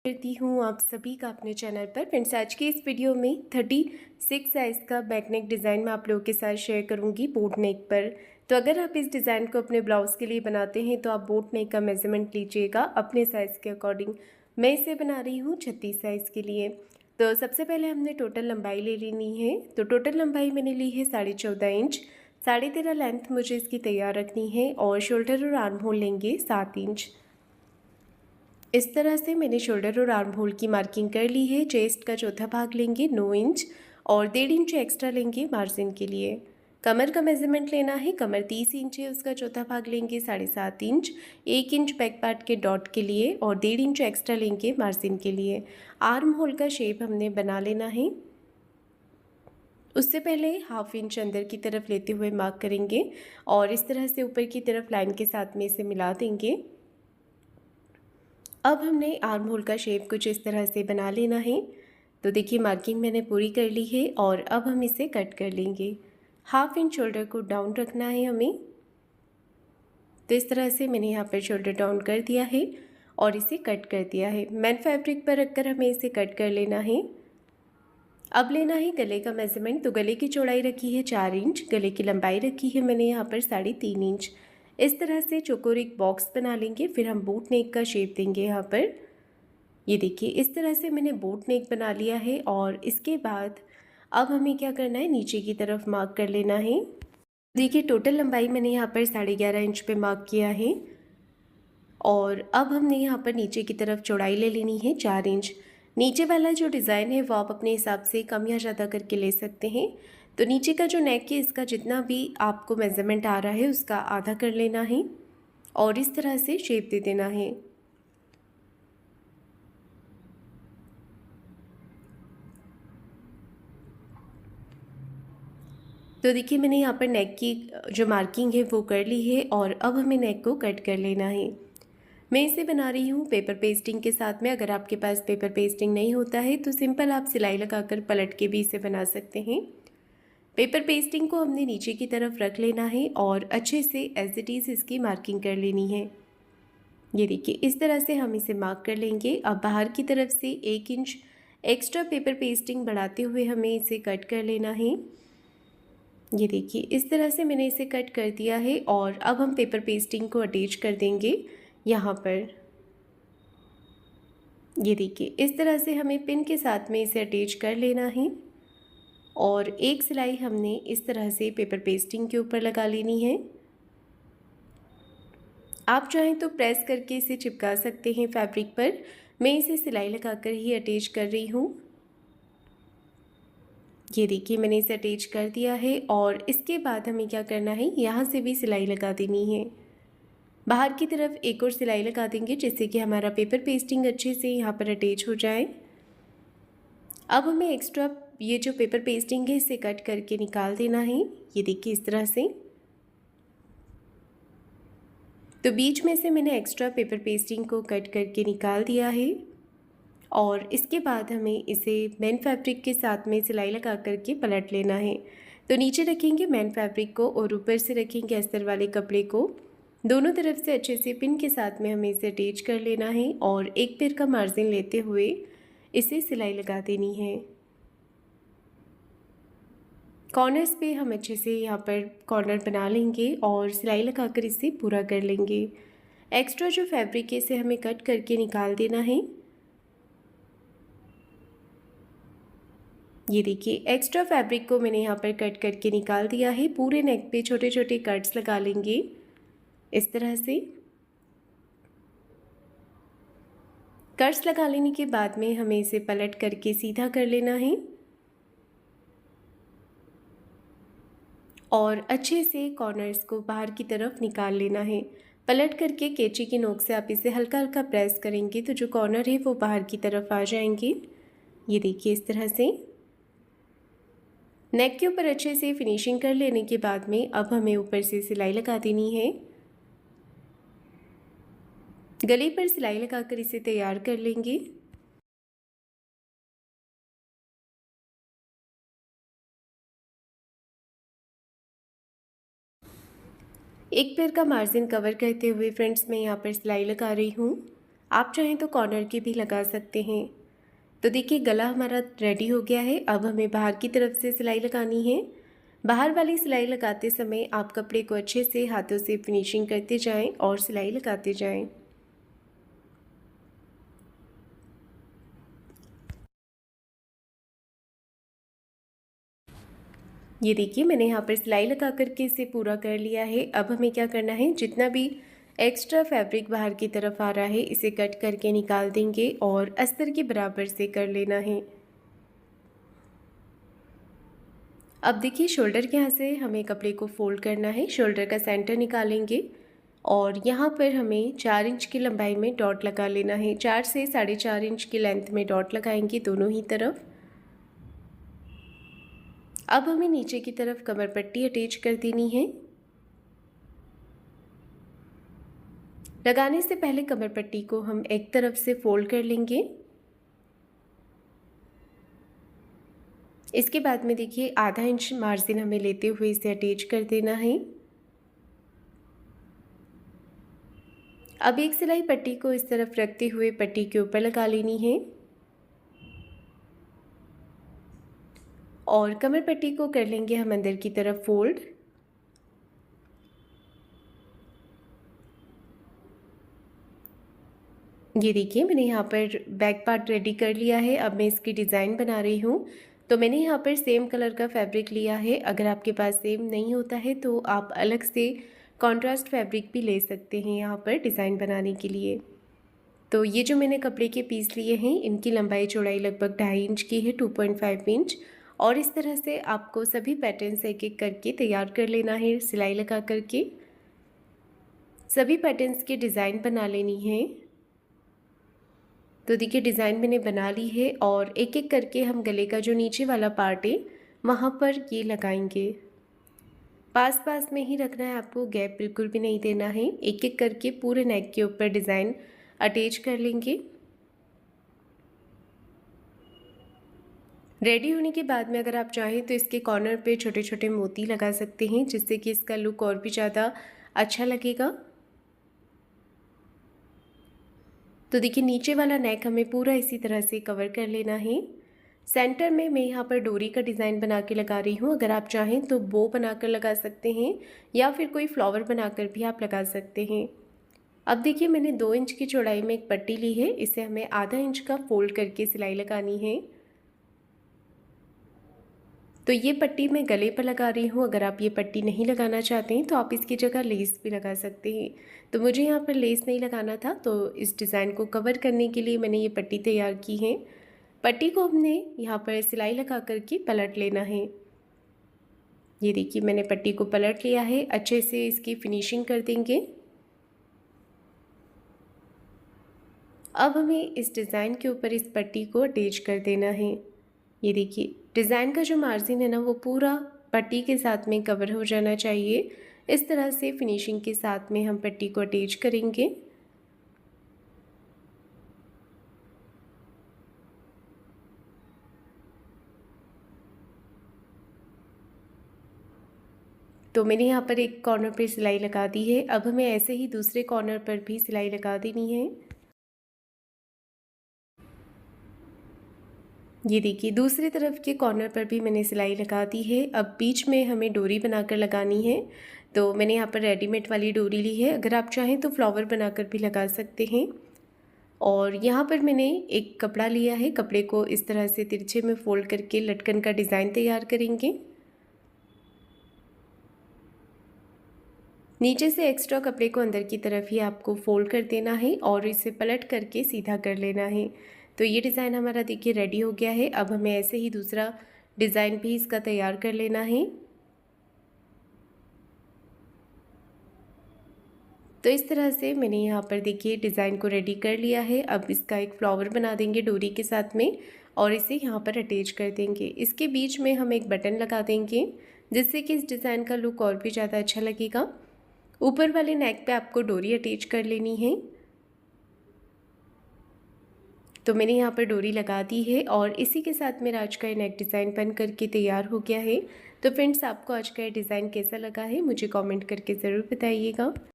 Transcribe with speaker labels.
Speaker 1: करती हूँ आप सभी का अपने चैनल पर। फ्रेंड्स, आज की इस वीडियो में 36 साइज़ का बैक नेक डिज़ाइन मैं आप लोगों के साथ शेयर करूँगी बोट नेक पर। तो अगर आप इस डिज़ाइन को अपने ब्लाउज़ के लिए बनाते हैं तो आप बोट नेक का मेज़रमेंट लीजिएगा अपने साइज़ के अकॉर्डिंग। मैं इसे बना रही हूँ 36 साइज़ के लिए। तो सबसे पहले हमने टोटल लंबाई ले लेनी है। तो टोटल लंबाई मैंने ली है 14.5 इंच। 13.5 लेंथ मुझे इसकी तैयार रखनी है और शोल्डर और आर्म होल लेंगे 7 इंच। इस तरह से मैंने शोल्डर और आर्म होल की मार्किंग कर ली है। चेस्ट का चौथा भाग लेंगे 9 इंच और 1.5 इंच एक्स्ट्रा लेंगे मार्जिन के लिए। कमर का मेज़रमेंट लेना है। कमर 30 इंच है, उसका चौथा भाग लेंगे 7.5 इंच। 1 इंच बैक पार्ट के डॉट के लिए और 1.5 इंच एक्स्ट्रा लेंगे मार्जिन के लिए। आर्म होल का शेप हमने बना लेना है। उससे पहले 1/2 इंच अंदर की तरफ लेते हुए मार्क करेंगे और इस तरह से ऊपर की तरफ लाइन के साथ में इसे मिला देंगे। अब हमने आर्म होल का शेप कुछ इस तरह से बना लेना है। तो देखिए मार्किंग मैंने पूरी कर ली है और अब हम इसे कट कर लेंगे। 1/2 इंच शोल्डर को डाउन रखना है हमें। तो इस तरह से मैंने यहाँ पर शोल्डर डाउन कर दिया है और इसे कट कर दिया है। मैन फैब्रिक पर रखकर हमें इसे कट कर लेना है। अब लेना है गले का मेज़रमेंट। तो गले की चौड़ाई रखी है 4 इंच, गले की लंबाई रखी है मैंने यहाँ पर 3.5 इंच। इस तरह से चौकोर एक बॉक्स बना लेंगे, फिर हम बोट नेक का शेप देंगे यहाँ पर। ये देखिए इस तरह से मैंने बोट नेक बना लिया है और इसके बाद अब हमें क्या करना है, नीचे की तरफ मार्क कर लेना है। देखिए टोटल लंबाई मैंने यहाँ पर 11.5 इंच पे मार्क किया है और अब हमने यहाँ पर नीचे की तरफ चौड़ाई ले लेनी है 4 इंच। नीचे वाला जो डिज़ाइन है वो आप अपने हिसाब से कम या ज़्यादा करके ले सकते हैं। तो नीचे का जो नेक है इसका जितना भी आपको मेज़रमेंट आ रहा है उसका आधा कर लेना है और इस तरह से शेप दे देना है। तो देखिए मैंने यहाँ पर नेक की जो मार्किंग है वो कर ली है और अब हमें नेक को कट कर लेना है। मैं इसे बना रही हूँ पेपर पेस्टिंग के साथ में। अगर आपके पास पेपर पेस्टिंग नहीं होता है तो सिंपल आप सिलाई लगाकर पलट के भी इसे बना सकते हैं। पेपर पेस्टिंग को हमने नीचे की तरफ रख लेना है और अच्छे से एज इट इज़ इसकी मार्किंग कर लेनी है। ये देखिए इस तरह से हम इसे मार्क कर लेंगे। अब बाहर की तरफ से 1 इंच एक्स्ट्रा पेपर पेस्टिंग बढ़ाते हुए हमें इसे कट कर लेना है। ये देखिए इस तरह से मैंने इसे कट कर दिया है और अब हम पेपर पेस्टिंग को अटैच कर देंगे यहाँ पर। ये देखिए इस तरह से हमें पिन के साथ में इसे अटैच कर लेना है और एक सिलाई हमने इस तरह से पेपर पेस्टिंग के ऊपर लगा लेनी है। आप चाहें तो प्रेस करके इसे चिपका सकते हैं फैब्रिक पर। मैं इसे सिलाई लगाकर ही अटैच कर रही हूँ। ये देखिए मैंने इसे अटैच कर दिया है और इसके बाद हमें क्या करना है, यहाँ से भी सिलाई लगा देनी है। बाहर की तरफ एक और सिलाई लगा देंगे जिससे कि हमारा पेपर पेस्टिंग अच्छे से यहाँ पर अटैच हो जाए। अब हमें एक्स्ट्रा ये जो पेपर पेस्टिंग है इसे कट करके निकाल देना है। ये देखिए इस तरह से। तो बीच में से मैंने एक्स्ट्रा पेपर पेस्टिंग को कट करके निकाल दिया है और इसके बाद हमें इसे मैन फैब्रिक के साथ में सिलाई लगा करके पलट लेना है। तो नीचे रखेंगे मैन फैब्रिक को और ऊपर से रखेंगे अस्तर वाले कपड़े को। दोनों तरफ से अच्छे से पिन के साथ में हमें इसे अटैच कर लेना है और एक पैर का मार्जिन लेते हुए इसे सिलाई लगा देनी है। कॉर्नर्स पे हम अच्छे से यहाँ पर कॉर्नर बना लेंगे और सिलाई लगाकर इसे पूरा कर लेंगे। एक्स्ट्रा जो फैब्रिक है इसे हमें कट करके निकाल देना है। ये देखिए एक्स्ट्रा फैब्रिक को मैंने यहाँ पर कट करके निकाल दिया है। पूरे नेक पे छोटे छोटे कट्स लगा लेंगे इस तरह से। कट्स लगा लेने के बाद में हमें इसे पलट करके सीधा कर लेना है और अच्छे से कॉर्नर्स को बाहर की तरफ निकाल लेना है। पलट करके कैंची की नोक से आप इसे हल्का हल्का प्रेस करेंगे तो जो कॉर्नर है वो बाहर की तरफ आ जाएंगे। ये देखिए इस तरह से। नेक के ऊपर अच्छे से फिनिशिंग कर लेने के बाद में अब हमें ऊपर से सिलाई लगा देनी है। गले पर सिलाई लगाकर इसे तैयार कर लेंगे। एक पैर का मार्जिन कवर करते हुए फ्रेंड्स मैं यहाँ पर सिलाई लगा रही हूँ। आप चाहें तो कॉर्नर के भी लगा सकते हैं। तो देखिए गला हमारा रेडी हो गया है। अब हमें बाहर की तरफ से सिलाई लगानी है। बाहर वाली सिलाई लगाते समय आप कपड़े को अच्छे से हाथों से फिनिशिंग करते जाएं और सिलाई लगाते जाएं। ये देखिए मैंने यहाँ पर सिलाई लगा करके इसे पूरा कर लिया है। अब हमें क्या करना है, जितना भी एक्स्ट्रा फैब्रिक बाहर की तरफ आ रहा है इसे कट करके निकाल देंगे और अस्तर के बराबर से कर लेना है। अब देखिए शोल्डर के यहाँ से हमें कपड़े को फोल्ड करना है। शोल्डर का सेंटर निकालेंगे और यहाँ पर हमें 4 इंच की लंबाई में डॉट लगा लेना है। 4 से 4.5 इंच की लेंथ में डॉट लगाएंगे दोनों ही तरफ। अब हमें नीचे की तरफ कमर पट्टी अटैच कर देनी है। लगाने से पहले कमर पट्टी को हम एक तरफ से फोल्ड कर लेंगे। इसके बाद में देखिए आधा इंच मार्जिन हमें लेते हुए इसे अटैच कर देना है। अब एक सिलाई पट्टी को इस तरफ रखते हुए पट्टी के ऊपर लगा लेनी है और कमर पट्टी को कर लेंगे हम अंदर की तरफ फोल्ड। ये देखिए मैंने यहाँ पर बैक पार्ट रेडी कर लिया है। अब मैं इसकी डिज़ाइन बना रही हूँ। तो मैंने यहाँ पर सेम कलर का फैब्रिक लिया है। अगर आपके पास सेम नहीं होता है तो आप अलग से कॉन्ट्रास्ट फैब्रिक भी ले सकते हैं यहाँ पर डिज़ाइन बनाने के लिए। तो ये जो मैंने कपड़े के पीस लिए हैं इनकी लंबाई चौड़ाई लगभग 2.5 इंच की है, 2.5 इंच। और इस तरह से आपको सभी पैटर्न्स एक एक करके तैयार कर लेना है। सिलाई लगा करके सभी पैटर्न्स की डिज़ाइन बना लेनी है। तो देखिए डिज़ाइन मैंने बना ली है और एक एक करके हम गले का जो नीचे वाला पार्ट है वहाँ पर ये लगाएंगे। पास पास में ही रखना है आपको, गैप बिल्कुल भी नहीं देना है। एक एक करके पूरे नेक के ऊपर डिज़ाइन अटैच कर लेंगे। रेडी होने के बाद में अगर आप चाहें तो इसके कॉर्नर पे छोटे छोटे मोती लगा सकते हैं, जिससे कि इसका लुक और भी ज़्यादा अच्छा लगेगा। तो देखिए नीचे वाला नेक हमें पूरा इसी तरह से कवर कर लेना है। सेंटर में मैं यहाँ पर डोरी का डिज़ाइन बना के लगा रही हूँ। अगर आप चाहें तो बो बनाकर लगा सकते हैं या फिर कोई फ्लावर बनाकर भी आप लगा सकते हैं। अब देखिए मैंने 2 इंच की चौड़ाई में एक पट्टी ली है। इसे हमें आधा इंच का फोल्ड करके सिलाई लगानी है। तो ये पट्टी मैं गले पर लगा रही हूँ। अगर आप ये पट्टी नहीं लगाना चाहते हैं तो आप इसकी जगह लेस भी लगा सकते हैं। तो मुझे यहाँ पर लेस नहीं लगाना था तो इस डिज़ाइन को कवर करने के लिए मैंने ये पट्टी तैयार की है। पट्टी को हमने यहाँ पर सिलाई लगा करके पलट लेना है। ये देखिए मैंने पट्टी को पलट लिया है। अच्छे से इसकी फिनिशिंग कर देंगे। अब हमें इस डिज़ाइन के ऊपर इस पट्टी को अटैच कर देना है। ये देखिए डिज़ाइन का जो मार्जिन है ना वो पूरा पट्टी के साथ में कवर हो जाना चाहिए। इस तरह से फिनिशिंग के साथ में हम पट्टी को अटैच करेंगे। तो मैंने यहाँ पर एक कॉर्नर पर सिलाई लगा दी है। अब हमें ऐसे ही दूसरे कॉर्नर पर भी सिलाई लगा देनी है। ये देखिए दूसरी तरफ के कॉर्नर पर भी मैंने सिलाई लगा दी है। अब बीच में हमें डोरी बनाकर लगानी है। तो मैंने यहाँ पर रेडीमेड वाली डोरी ली है। अगर आप चाहें तो फ्लावर बनाकर भी लगा सकते हैं। और यहाँ पर मैंने एक कपड़ा लिया है। कपड़े को इस तरह से तिरछे में फोल्ड करके लटकन का डिज़ाइन तैयार करेंगे। नीचे से एक्स्ट्रा कपड़े को अंदर की तरफ ही आपको फोल्ड कर देना है और इसे पलट करके सीधा कर लेना है। तो ये डिज़ाइन हमारा देखिए रेडी हो गया है। अब हमें ऐसे ही दूसरा डिज़ाइन भी इसका तैयार कर लेना है। तो इस तरह से मैंने यहाँ पर देखिए डिज़ाइन को रेडी कर लिया है। अब इसका एक फ्लावर बना देंगे डोरी के साथ में और इसे यहाँ पर अटैच कर देंगे। इसके बीच में हम एक बटन लगा देंगे जिससे कि इस डिज़ाइन का लुक और भी ज़्यादा अच्छा लगेगा। ऊपर वाले नेक पे आपको डोरी अटैच कर लेनी है। तो मैंने यहाँ पर डोरी लगा दी है और इसी के साथ मेरा आज का ये नेक डिज़ाइन बन करके तैयार हो गया है। तो फ्रेंड्स आपको आज का ये डिज़ाइन कैसा लगा है मुझे कमेंट करके ज़रूर बताइएगा।